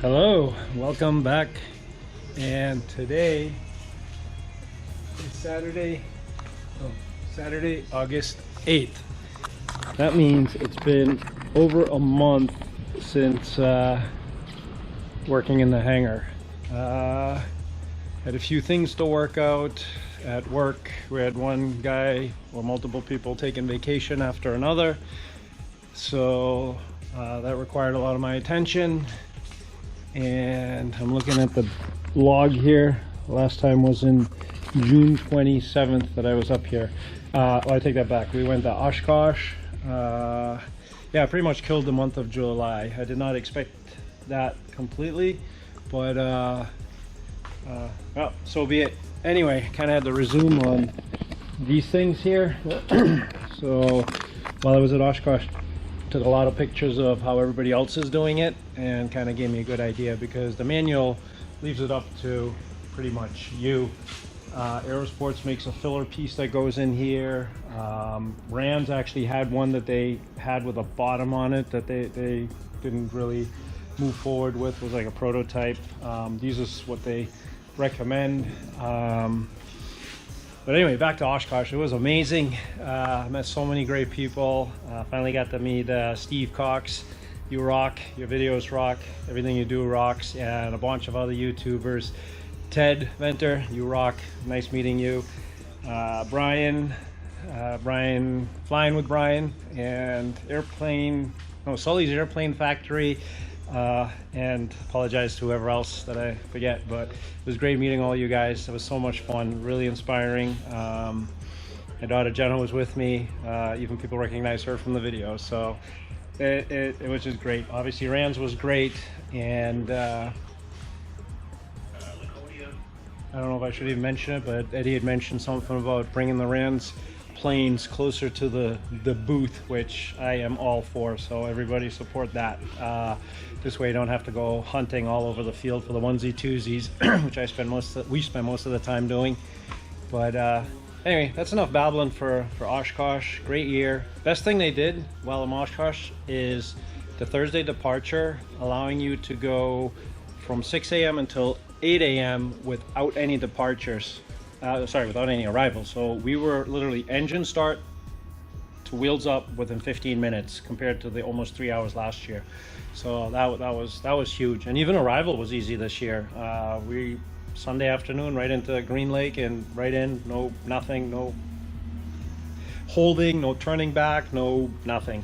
Hello, welcome back. And today is Saturday, August 8th. That means it's been over a month since working in the hangar. Had a few things to work out at work. We had one guy or multiple people taking vacation after another, so that required a lot of my attention. And I'm looking at the log here. Last time was in June 27th that I was up here. Well, I take that back. We went to Oshkosh. Yeah, pretty much killed the month of July. I did not expect that completely, but well, so be it. Anyway, kind of had to resume on these things here. So while I was at Oshkosh, took a lot of pictures of how everybody else is doing it and kind of gave me a good idea, because the manual leaves it up to pretty much you. Aerosports makes a filler piece that goes in here. RANS actually had one that they had with a bottom on it that they didn't really move forward with. It was like a prototype. These is what they recommend. But anyway, back to Oshkosh. It was amazing. I met so many great people. Finally got to meet Steve Cox. You rock. Your videos rock. Everything you do rocks. And a bunch of other YouTubers. Ted Venter, you rock. Nice meeting you. Brian, Flying with Brian, and Sully's Airplane Factory. And apologize to whoever else that I forget, but it was great meeting all you guys. It was so much fun, really inspiring. My daughter Jenna was with me. Even people recognize her from the video, so it was just great. Obviously RANS was great, and I don't know if I should even mention it, but Eddie had mentioned something about bringing the RANS planes closer to the booth, which I am all for, so everybody support that. This way you don't have to go hunting all over the field for the onesie twosies, which we spend most of the time doing. But anyway, that's enough babbling for Oshkosh. Great year. Best thing they did while in Oshkosh is the Thursday departure, allowing you to go from 6 a.m. until 8 a.m. without any departures. Without any arrivals. So we were literally engine start to wheels up within 15 minutes compared to the almost 3 hours last year. So that was huge. And even arrival was easy this year. We Sunday afternoon right into Green Lake and right in, nothing, no holding, no turning back, no nothing.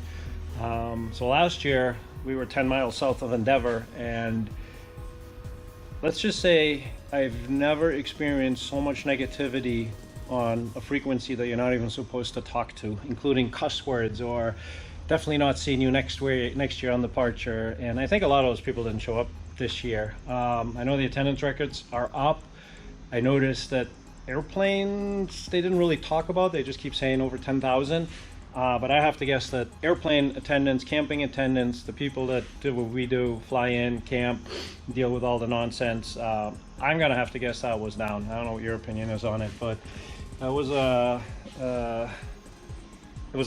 So last year we were 10 miles south of Endeavor, and let's just say I've never experienced so much negativity on a frequency that you're not even supposed to talk to, including cuss words or definitely not seeing you next year on departure. And I think a lot of those people didn't show up this year. I know the attendance records are up. I noticed that airplanes, they didn't really talk about, they just keep saying over 10,000. But I have to guess that airplane attendance, camping attendance, the people that do what we do, fly in, camp, deal with all the nonsense, I'm gonna have to guess that was down. I don't know what your opinion is on it, but it was a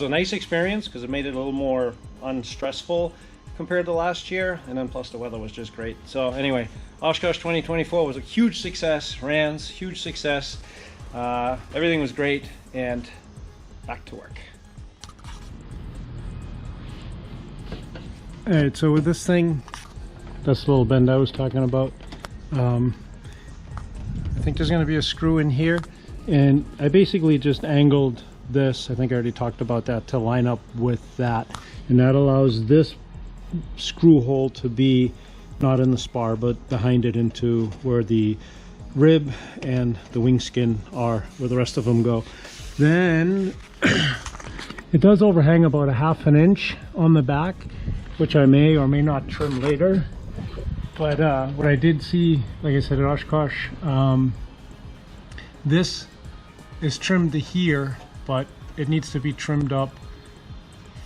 nice experience because it made it a little more unstressful compared to last year, and then plus the weather was just great. So anyway, Oshkosh 2024 was a huge success. RANS, huge success. Everything was great, and back to work. All right, so with this thing, this little bend I was talking about, I think there's going to be a screw in here, and I basically just angled this, I think I already talked about that, to line up with that, and that allows this screw hole to be not in the spar but behind it into where the rib and the wing skin are, where the rest of them go. Then it does overhang about a ½ an inch on the back, which I may or may not trim later. But what I did see, like I said, at Oshkosh, this is trimmed to here, but it needs to be trimmed up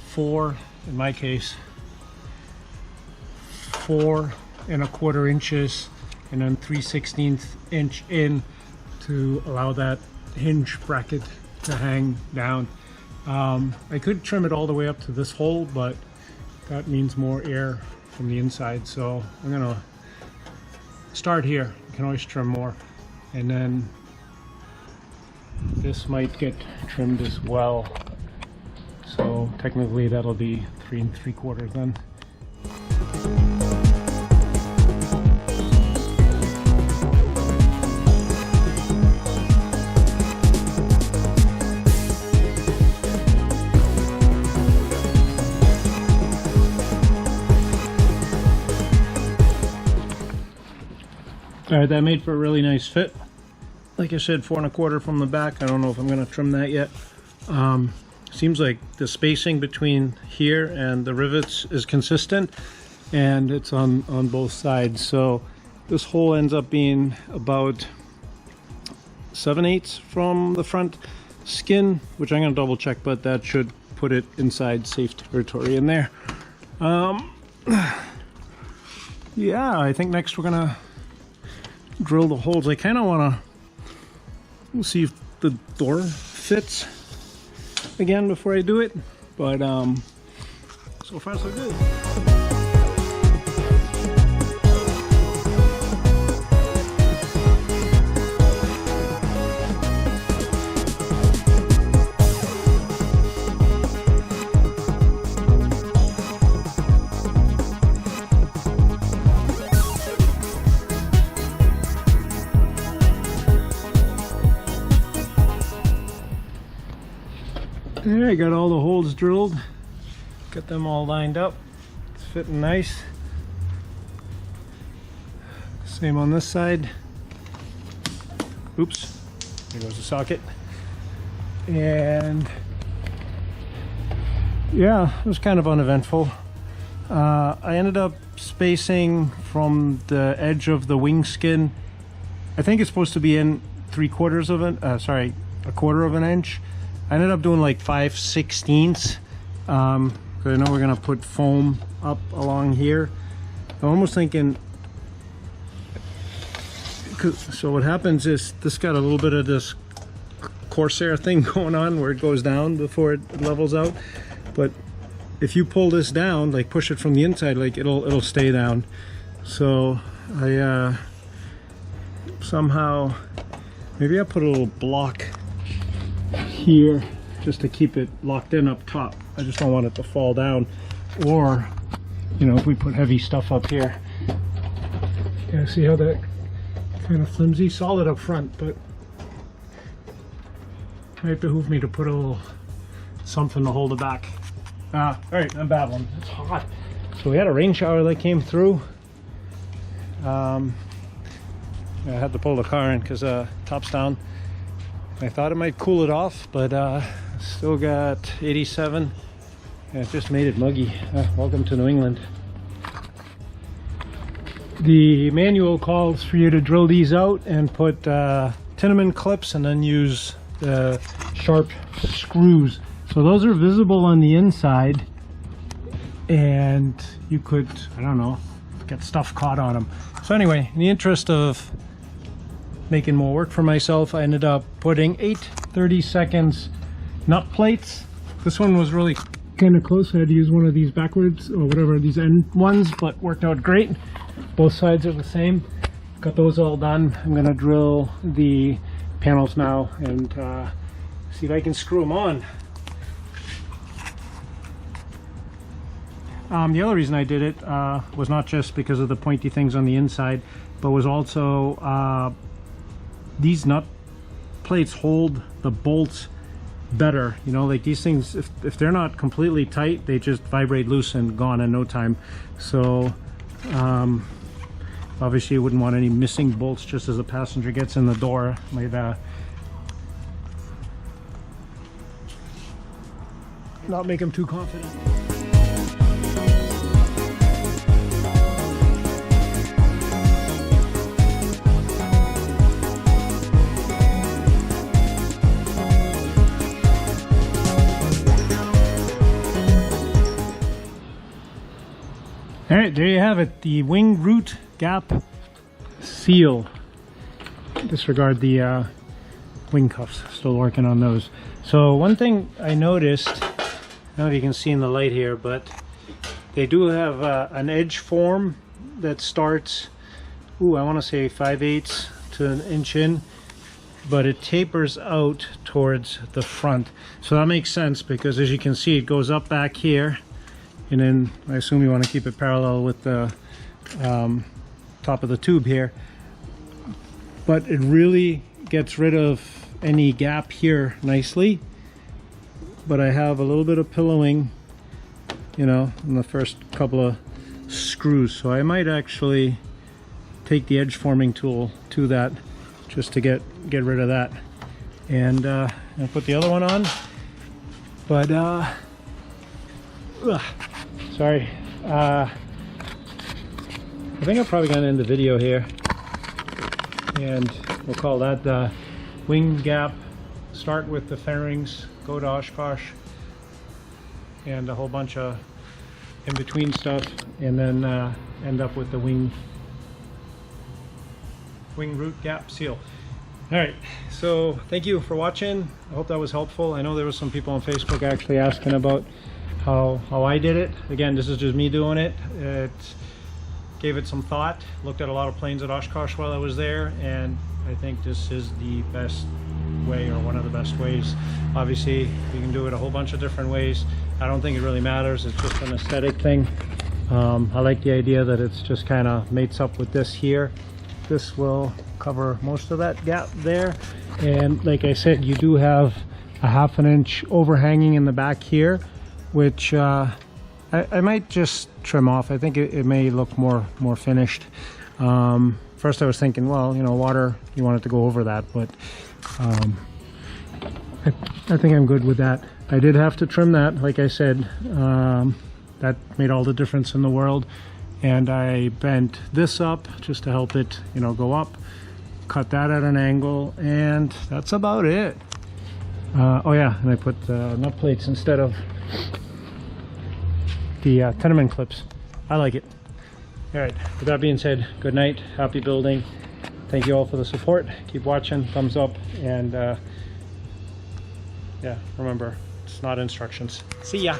4, in my case, 4¼ inches, and then 3/16 inch in to allow that hinge bracket to hang down. I could trim it all the way up to this hole, but that means more air from the inside, so I'm gonna start here. You can always trim more. And then this might get trimmed as well. So technically that'll be 3 3/4 then. All right, that made for a really nice fit. Like I said, 4 1/4 from the back. I don't know if I'm gonna trim that yet. Seems like the spacing between here and the rivets is consistent, and it's on both sides. So this hole ends up being about 7/8 from the front skin, which I'm gonna double check, but that should put it inside safe territory in there. Yeah, I think next we're gonna drill the holes. I kind of want to see if the door fits again before I do it, but so far so good. There, I got all the holes drilled, got them all lined up. It's fitting nice. Same on this side. Oops, there goes the socket. And yeah, it was kind of uneventful. I ended up spacing from the edge of the wing skin. I think it's supposed to be in 3/4 of an, sorry, 1/4 of an inch. I ended up doing like 5/16. Because I know we're gonna put foam up along here. I'm almost thinking, so what happens is this got a little bit of this Corsair thing going on where it goes down before it levels out. But if you pull this down, like push it from the inside, like it'll stay down. So I somehow, maybe I put a little block here just to keep it locked in up top. I just don't want it to fall down. Or, you know, if we put heavy stuff up here. Yeah, see how that kind of flimsy, solid up front, but might behoove me to put a little something to hold it back. All right, I'm babbling. It's hot. So we had a rain shower that came through. I had to pull the car in because top's down. I thought it might cool it off, but still got 87. And it just made it muggy. Welcome to New England. The manual calls for you to drill these out and put Tinneman clips and then use the sharp screws. So those are visible on the inside, and you could, I don't know, get stuff caught on them. So anyway, in the interest of making more work for myself, I ended up putting 8 30-second Nutplates. This one was really kind of close. I had to use one of these backwards or whatever, these end ones, but worked out great. Both sides are the same. Got those all done. I'm gonna drill the panels now and see if I can screw them on. The other reason I did it was not just because of the pointy things on the inside, but was also these nut plates hold the bolts better. You know, like these things, if they're not completely tight, they just vibrate loose and gone in no time. So obviously you wouldn't want any missing bolts just as a passenger gets in the door. Might not make them too confident. All right, there you have it, the wing root gap seal. Disregard the wing cuffs, still working on those. So one thing I noticed, I don't know if you can see in the light here, but they do have an edge form that starts I want to say 5/8 to an inch in, but it tapers out towards the front. So that makes sense because as you can see, it goes up back here, and then I assume you want to keep it parallel with the top of the tube here. But it really gets rid of any gap here nicely. But I have a little bit of pillowing, you know, in the first couple of screws. So I might actually take the edge forming tool to that just to get rid of that. And I'll put the other one on. But sorry. I think I'm probably gonna end the video here. And we'll call that the wing gap. Start with the fairings, go to Oshkosh, and a whole bunch of in-between stuff, and then end up with the wing root gap seal. All right, so thank you for watching. I hope that was helpful. I know there was some people on Facebook actually asking about how I did it. Again, this is just me doing it. Gave it some thought, looked at a lot of planes at Oshkosh while I was there, and I think this is the best way, or one of the best ways. Obviously you can do it a whole bunch of different ways. I don't think it really matters. It's just an aesthetic thing. I like the idea that it's just kind of mates up with this here. This will cover most of that gap there, and like I said, you do have a 1/2 inch overhanging in the back here, which I might just trim off. I think it may look more finished. First I was thinking, well, you know, water, you want it to go over that, but I think I'm good with that. I did have to trim that, like I said. That made all the difference in the world. And I bent this up just to help it, you know, go up. Cut that at an angle, and that's about it. Oh yeah, and I put nut plates instead of the tenement clips. I like it. All right, with that being said, good night, happy building. Thank you all for the support. Keep watching, thumbs up, and yeah, remember, it's not instructions. See ya.